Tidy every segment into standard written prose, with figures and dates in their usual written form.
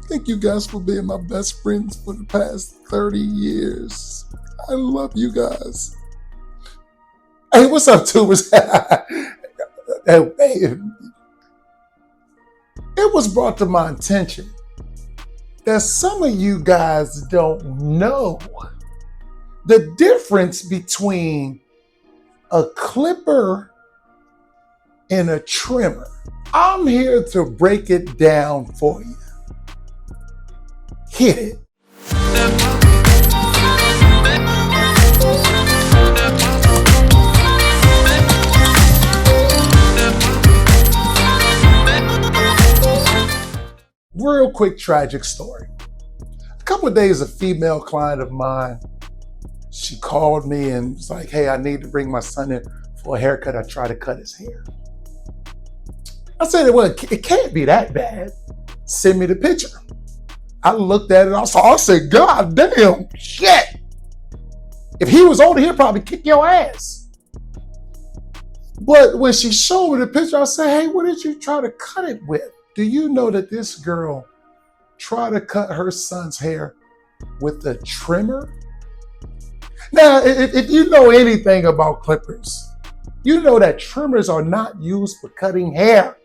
Thank you guys for being my best friends for the past 30 years. I love you guys. Hey, what's up, tubers? It was brought to my attention that some of you guys don't know the difference between a clipper and a trimmer. I'm here to break it down for you. Hit it. Real quick tragic story. A couple of days, a female client of mine, she called me and was like, hey, I need to bring my son in for a haircut. I tried to cut his hair. I said, well, it can't be that bad. Send me the picture. I looked at it, I said, God damn, shit. If he was older, he'd probably kick your ass. But when she showed me the picture, I said, hey, what did you try to cut it with? Do you know that this girl tried to cut her son's hair with a trimmer? Now, if you know anything about clippers, you know that trimmers are not used for cutting hair.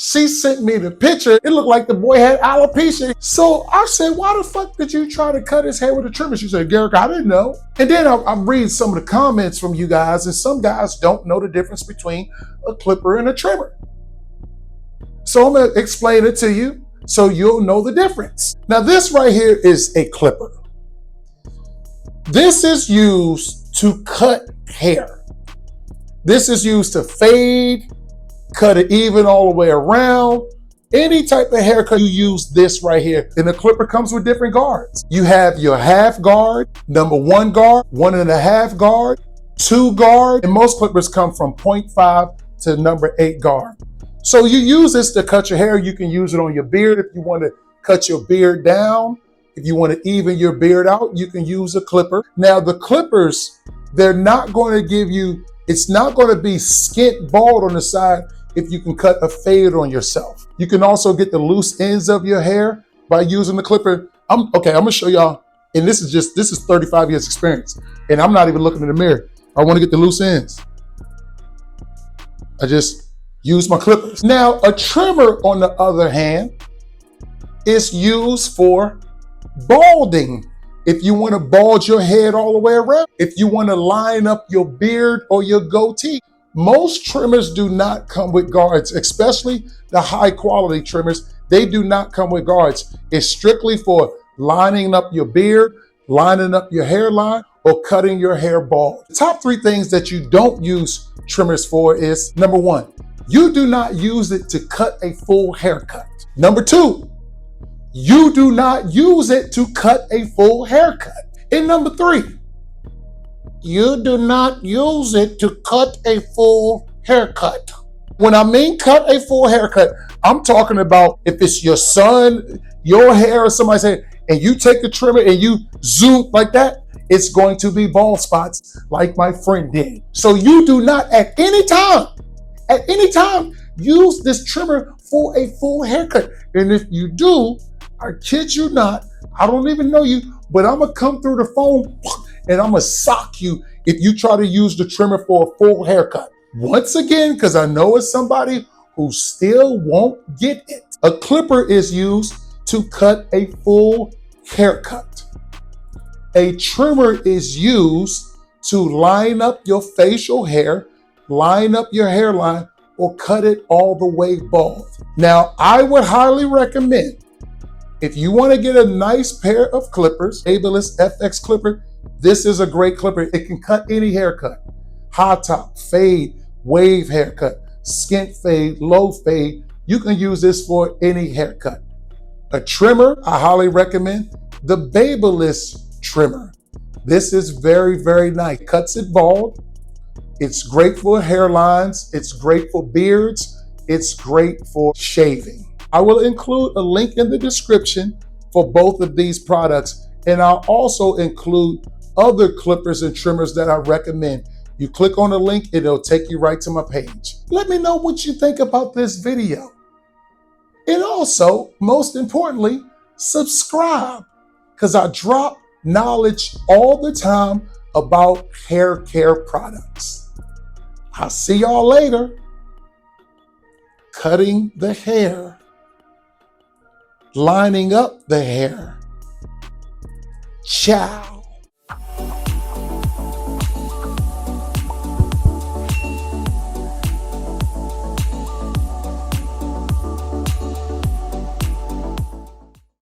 She sent me the picture. It looked like the boy had alopecia. So I said, why the fuck did you try to cut his hair with a trimmer? She said, Garrick, I didn't know. And then I'm reading some of the comments from you guys, and some guys don't know the difference between a clipper and a trimmer. So I'm gonna explain it to you so you'll know the difference. Now this right here is a clipper. This is used to cut hair. This is used to fade, cut it even all the way around. Any type of haircut, you use this right here. And the clipper comes with different guards. You have your half guard, number 1 guard, 1.5 guard, 2 guard, and most clippers come from 0.5 to number 8 guard. So you use this to cut your hair. You can use it on your beard if you want to cut your beard down. If you want to even your beard out, you can use a clipper. Now the clippers, they're not going to give you, it's not going to be skint bald on the side if you can cut a fade on yourself. You can also get the loose ends of your hair by using the clipper. I'm gonna show y'all, and this is 35 years experience, and I'm not even looking in the mirror. I want to get the loose ends. I just use my clippers. Now, a trimmer, on the other hand, is used for balding. If you want to bald your head all the way around, if you want to line up your beard or your goatee. Most trimmers do not come with guards, especially the high quality trimmers. They do not come with guards. It's strictly for lining up your beard, lining up your hairline, or cutting your hair bald. The top 3 things that you don't use trimmers for is, number 1, you do not use it to cut a full haircut. Number 2, you do not use it to cut a full haircut. And number 3, you do not use it to cut a full haircut. When I mean cut a full haircut, I'm talking about if it's your son, your hair, or somebody's hair, and you take the trimmer and you zoom like that, it's going to be bald spots like my friend did. So you do not at any time, use this trimmer for a full haircut. And if you do, I kid you not, I don't even know you, but I'm gonna come through the phone and I'm gonna sock you if you try to use the trimmer for a full haircut. Once again, because I know it's somebody who still won't get it. A clipper is used to cut a full haircut. A trimmer is used to line up your facial hair, line up your hairline, or cut it all the way bald. Now, I would highly recommend, if you want to get a nice pair of clippers, Ableist FX clipper, this is a great clipper. It can cut any haircut. High top, fade, wave haircut, skint fade, low fade. You can use this for any haircut. A trimmer, I highly recommend the Babyliss trimmer. This is very, very nice. Cuts it bald. It's great for hairlines. It's great for beards. It's great for shaving. I will include a link in the description for both of these products, and I'll also include other clippers and trimmers that I recommend. You click on the link, it'll take you right to my page. Let me know what you think about this video. And also, most importantly, subscribe, because I drop knowledge all the time about hair care products. I'll see y'all later. Cutting the hair, lining up the hair. Ciao.